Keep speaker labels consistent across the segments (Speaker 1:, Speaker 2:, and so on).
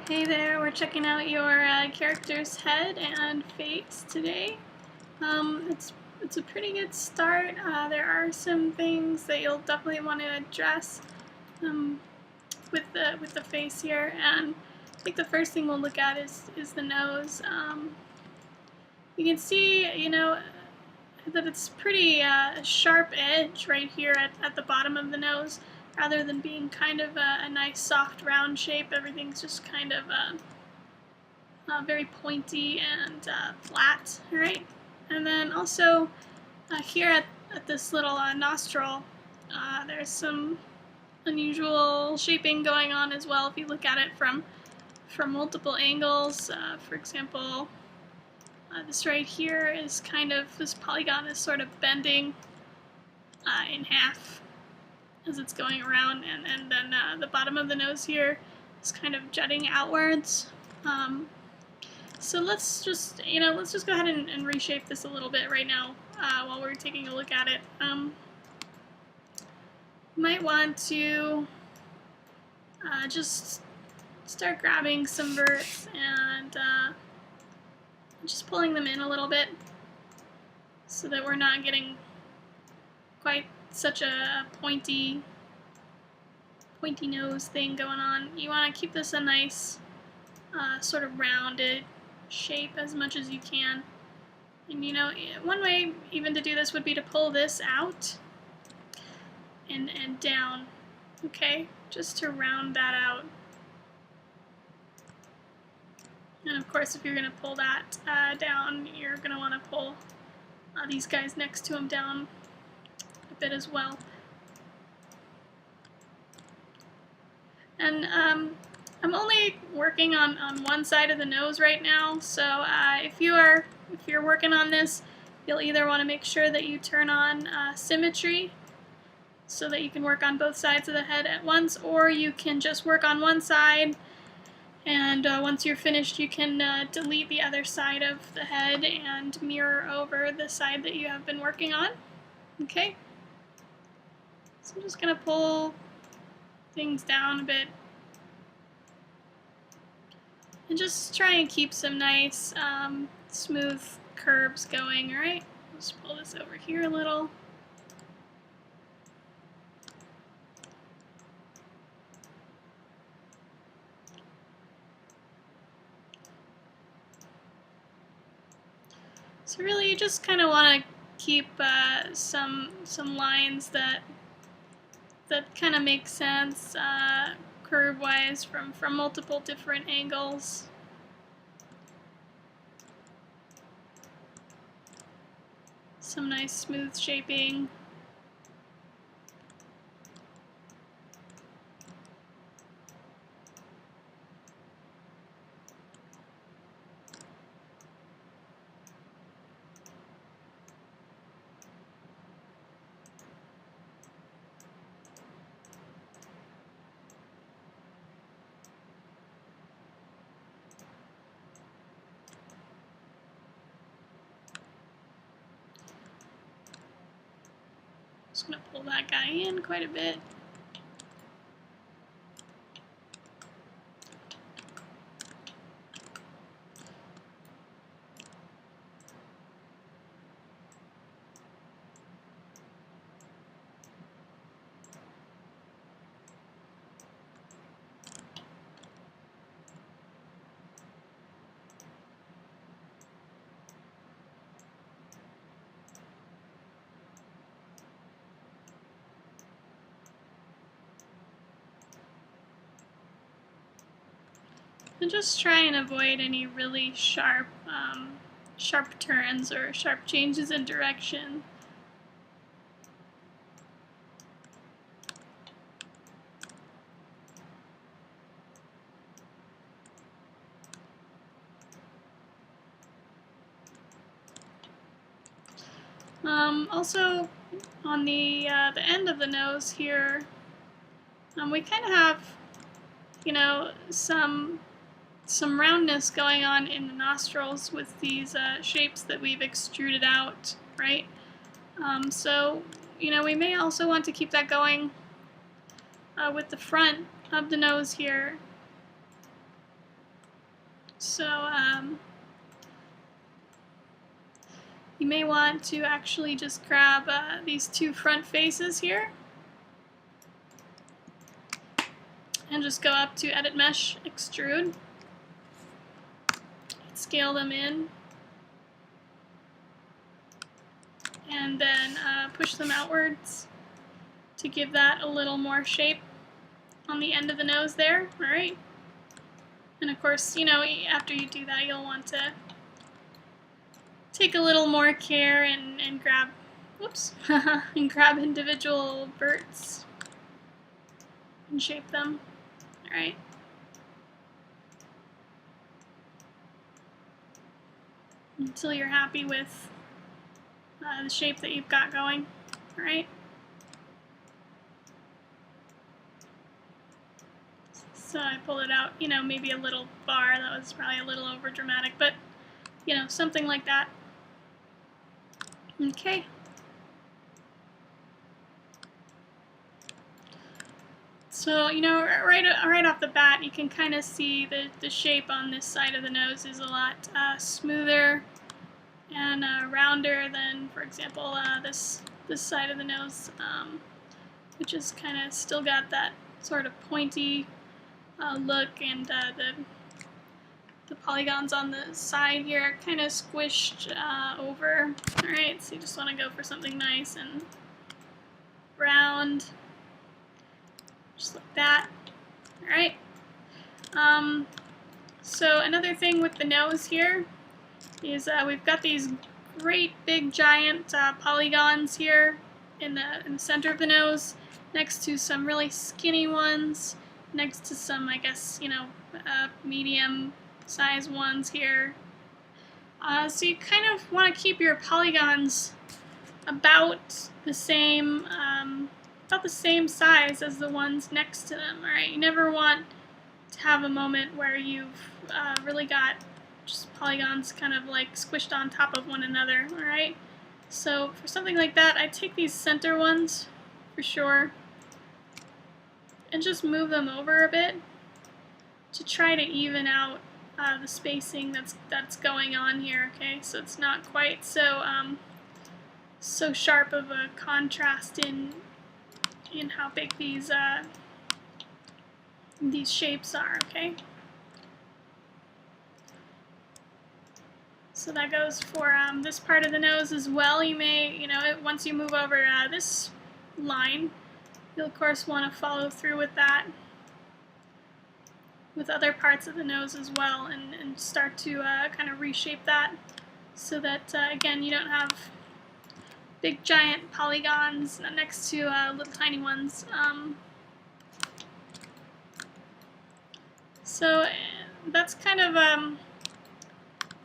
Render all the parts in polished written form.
Speaker 1: Hey there, we're checking out your character's head and face today. It's a pretty good start. There are some things that you'll definitely want to address um, with the face here, and I think the first thing we'll look at is the nose. You can see, that it's pretty sharp edge right here at the bottom of the nose, rather than being kind of a nice soft round shape. Everything's just kind of very pointy and flat, right? And then also here at this little nostril, there's some unusual shaping going on as well if you look at it from multiple angles. For example, this right here is this polygon is sort of bending in half as it's going around, and then the bottom of the nose here is kind of jutting outwards. So let's just go ahead and reshape this a little bit right now while we're taking a look at it. You might want to just start grabbing some verts and just pulling them in a little bit so that we're not getting quite such a pointy nose thing going on. You want to keep this a nice sort of rounded shape as much as you can. And one way even to do this would be to pull this out and down, okay? Just to round that out. And of course, if you're going to pull that down, you're going to want to pull these guys next to them down a bit as well. And I'm only working on one side of the nose right now, so if you're working on this, you'll either want to make sure that you turn on symmetry so that you can work on both sides of the head at once, or you can just work on one side, and once you're finished you can delete the other side of the head and mirror over the side that you have been working on. Okay? So I'm just going to pull things down a bit and just try and keep some nice smooth curves going. Alright, let's pull this over here a little. So really you just kind of want to keep some lines that kind of make sense curve-wise from multiple different angles. Some nice smooth shaping. Just going to pull that guy in quite a bit. And just try and avoid any really sharp turns or sharp changes in direction. Also, on the end of the nose here, we kind of have, some roundness going on in the nostrils with these shapes that we've extruded out, right? So, we may also want to keep that going with the front of the nose here. So you may want to actually just grab these two front faces here and just go up to Edit Mesh, Extrude, scale them in, and then push them outwards to give that a little more shape on the end of the nose there. All right. And of course, you know, after you do that, you'll want to take a little more care and grab, whoops, and grab individual verts and shape them. All right. Until you're happy with the shape that you've got going. All right. So I pull it out, you know, maybe a little bar. That was probably a little over dramatic, but you know, something like that. Okay. So, you know, right off the bat, you can kind of see the shape on this side of the nose is a lot smoother and rounder than, for example, this side of the nose, which is kind of still got that sort of pointy look, and the polygons on the side here are kind of squished over. All right, so you just want to go for something nice and round, just like that. All right. So another thing with the nose here is we've got these great big giant polygons here in the center of the nose, next to some really skinny ones, next to some, I guess, you know, medium size ones here. So you kind of want to keep your polygons about the same size as the ones next to them. All right, you never want to have a moment where you've really got just polygons kind of like squished on top of one another. All right, so for something like that, I take these center ones for sure and just move them over a bit to try to even out the spacing that's going on here. Okay, so it's not quite so so sharp of a contrast in how big these shapes are. Okay, so that goes for this part of the nose as well. You may, you know, once you move over this line, you'll of course want to follow through with that with other parts of the nose as well, and start to kind of reshape that so that again, you don't have big giant polygons next to little tiny ones. So that's kind of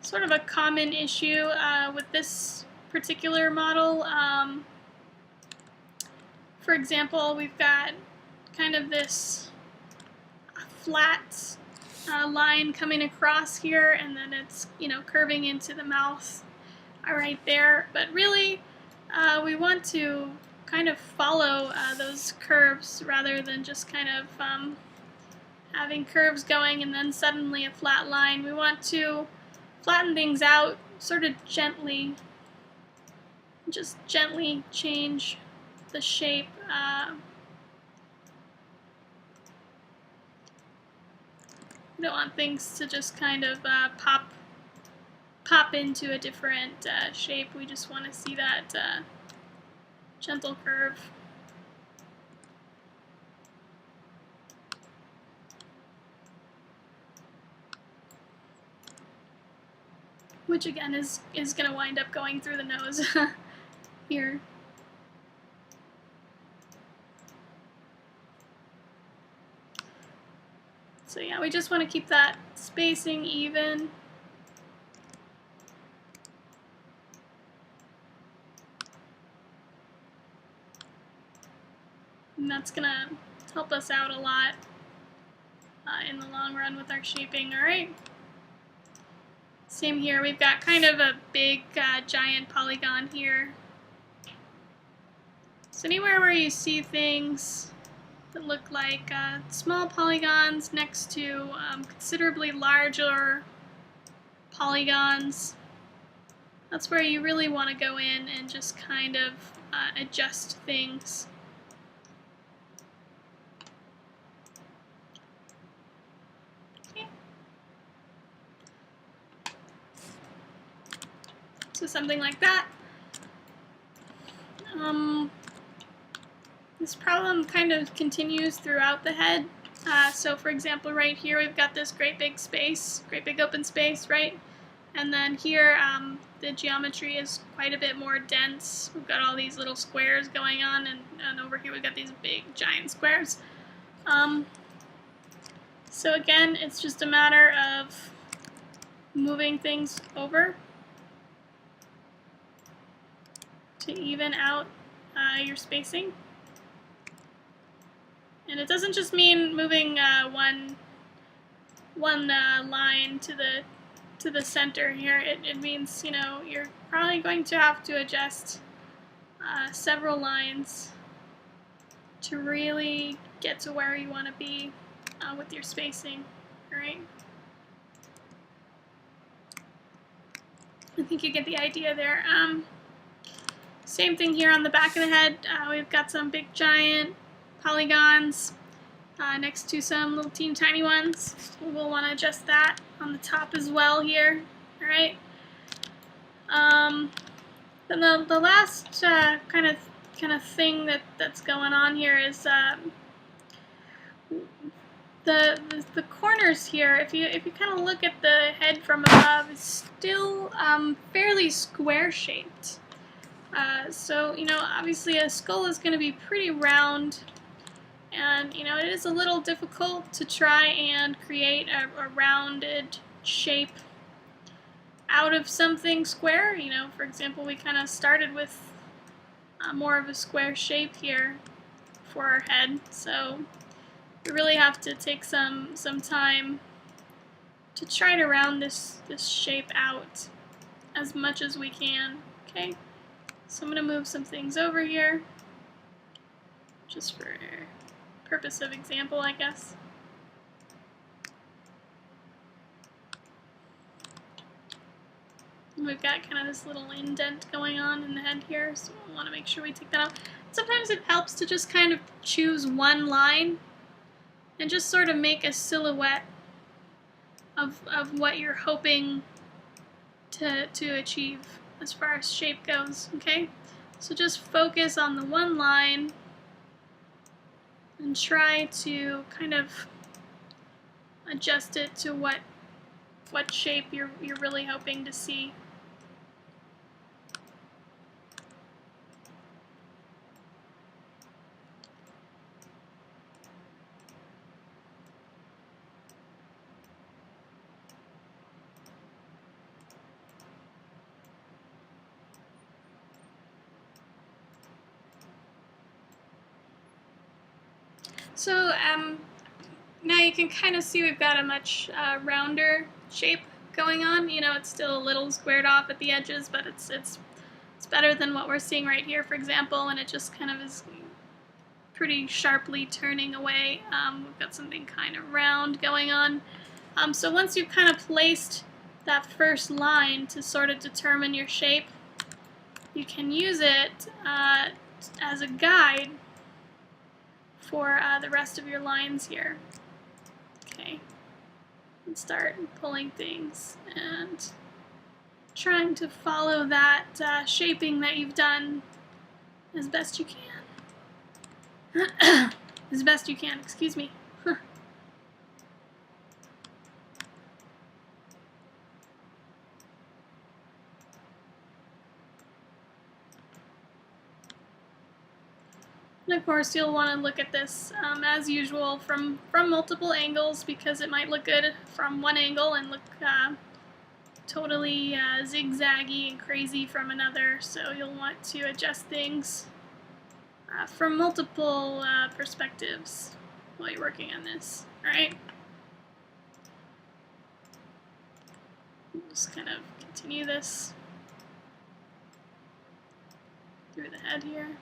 Speaker 1: sort of a common issue with this particular model. For example, we've got kind of this flat line coming across here, and then it's, you know, curving into the mouth right there. But really, we want to kind of follow those curves rather than just kind of having curves going and then suddenly a flat line. We want to flatten things out sort of gently, just gently change the shape. We don't want things to just kind of pop into a different shape. We just want to see that gentle curve. Which again is going to wind up going through the nose here. So yeah, we just want to keep that spacing even. And that's going to help us out a lot in the long run with our shaping. All right. Same here, we've got kind of a big giant polygon here. So anywhere where you see things that look like small polygons next to considerably larger polygons. That's where you really want to go in and just kind of adjust things. Okay. So something like that. This problem kind of continues throughout the head. So for example, right here we've got this great big space, great big open space, right? And then here the geometry is quite a bit more dense. We've got all these little squares going on, and over here we've got these big giant squares. So again, it's just a matter of moving things over to even out your spacing. And it doesn't just mean moving one line to the center here. It means, you know, you're probably going to have to adjust several lines to really get to where you want to be with your spacing, right? I think you get the idea there. Same thing here on the back of the head. We've got some big giant polygons next to some little teeny tiny ones. We'll want to adjust that on the top as well here. All right. Then the last kind of thing that's going on here is the corners here. If you kind of look at the head from above, it's still fairly square shaped. So you know, obviously a skull is going to be pretty round. And, you know, it is a little difficult to try and create a rounded shape out of something square. You know, for example, we kind of started with more of a square shape here for our head. So we really have to take some time to try to round this shape out as much as we can. Okay, so I'm going to move some things over here just for purpose of example, I guess. And we've got kind of this little indent going on in the head here, so we'll want to make sure we take that out. Sometimes it helps to just kind of choose one line and just sort of make a silhouette of what you're hoping to achieve as far as shape goes, okay? So just focus on the one line and try to kind of adjust it to what shape you're really hoping to see. So now you can kind of see we've got a much rounder shape going on. You know, it's still a little squared off at the edges, but it's better than what we're seeing right here, for example, and it just kind of is pretty sharply turning away. We've got something kind of round going on. So once you've kind of placed that first line to sort of determine your shape, you can use it as a guide for the rest of your lines here. Okay, and start pulling things and trying to follow that shaping that you've done as best you can. As best you can, excuse me. And of course, you'll want to look at this as usual from multiple angles, because it might look good from one angle and look totally zigzaggy and crazy from another. So you'll want to adjust things from multiple perspectives while you're working on this. All right. Just kind of continue this through the head here.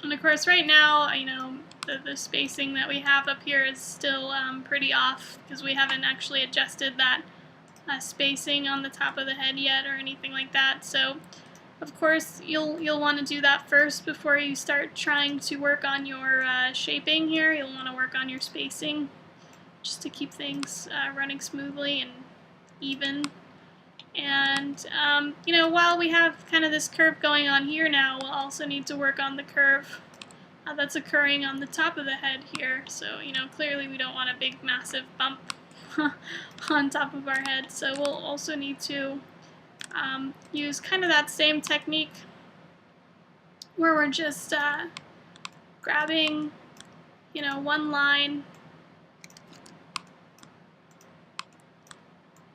Speaker 1: And of course, right now, you know, the spacing that we have up here is still pretty off because we haven't actually adjusted that spacing on the top of the head yet or anything like that. So, of course, you'll want to do that first before you start trying to work on your shaping here. You'll want to work on your spacing just to keep things running smoothly and even. And, you know, while we have kind of this curve going on here now, we'll also need to work on the curve that's occurring on the top of the head here. So, you know, clearly we don't want a big, massive bump on top of our head. So we'll also need to use kind of that same technique where we're just grabbing, you know, one line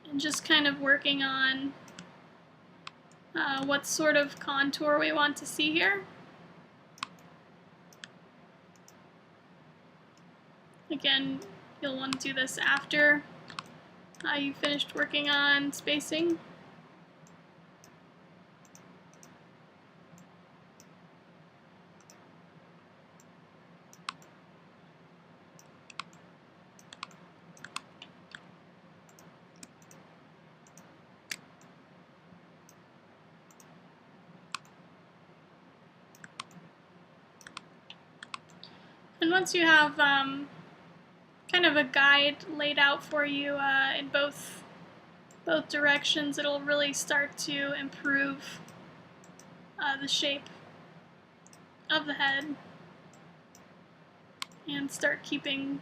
Speaker 1: and just kind of working on what sort of contour we want to see here. Again, you'll want to do this after you finished working on spacing. And once you have kind of a guide laid out for you in both directions, it'll really start to improve the shape of the head and start keeping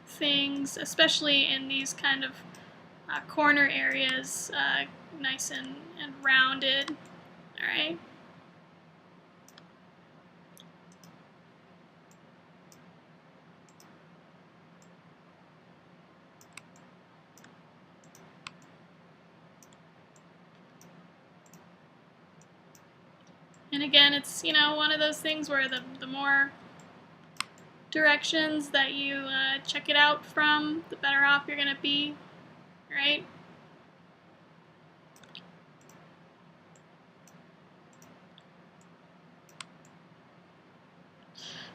Speaker 1: things, especially in these kind of corner areas, nice and rounded. All right. And again, it's, you know, one of those things where the more directions that you check it out from, the better off you're going to be, right?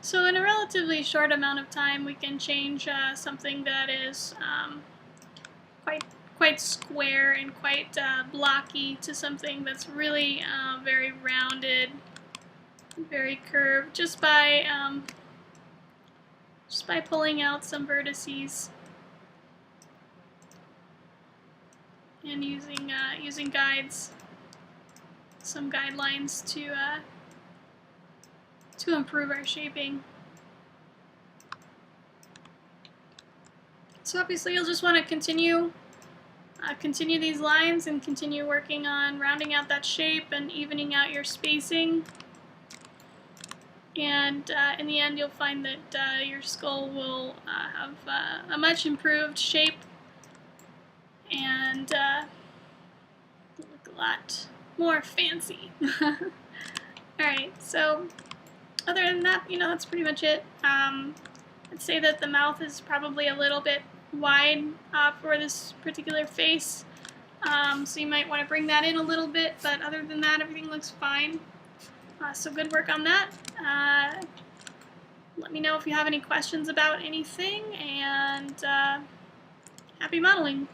Speaker 1: So in a relatively short amount of time, we can change something that is quite square and quite blocky to something that's really very rounded, very curved, just by pulling out some vertices and using guides, some guidelines to improve our shaping. So obviously you'll just want to continue these lines and continue working on rounding out that shape and evening out your spacing. And in the end, you'll find that your skull will have a much improved shape and look a lot more fancy. Alright, so other than that, you know, that's pretty much it. I'd say that the mouth is probably a little bit wide for this particular face, so you might want to bring that in a little bit, but other than that, everything looks fine. So good work on that. Let me know if you have any questions about anything, and happy modeling!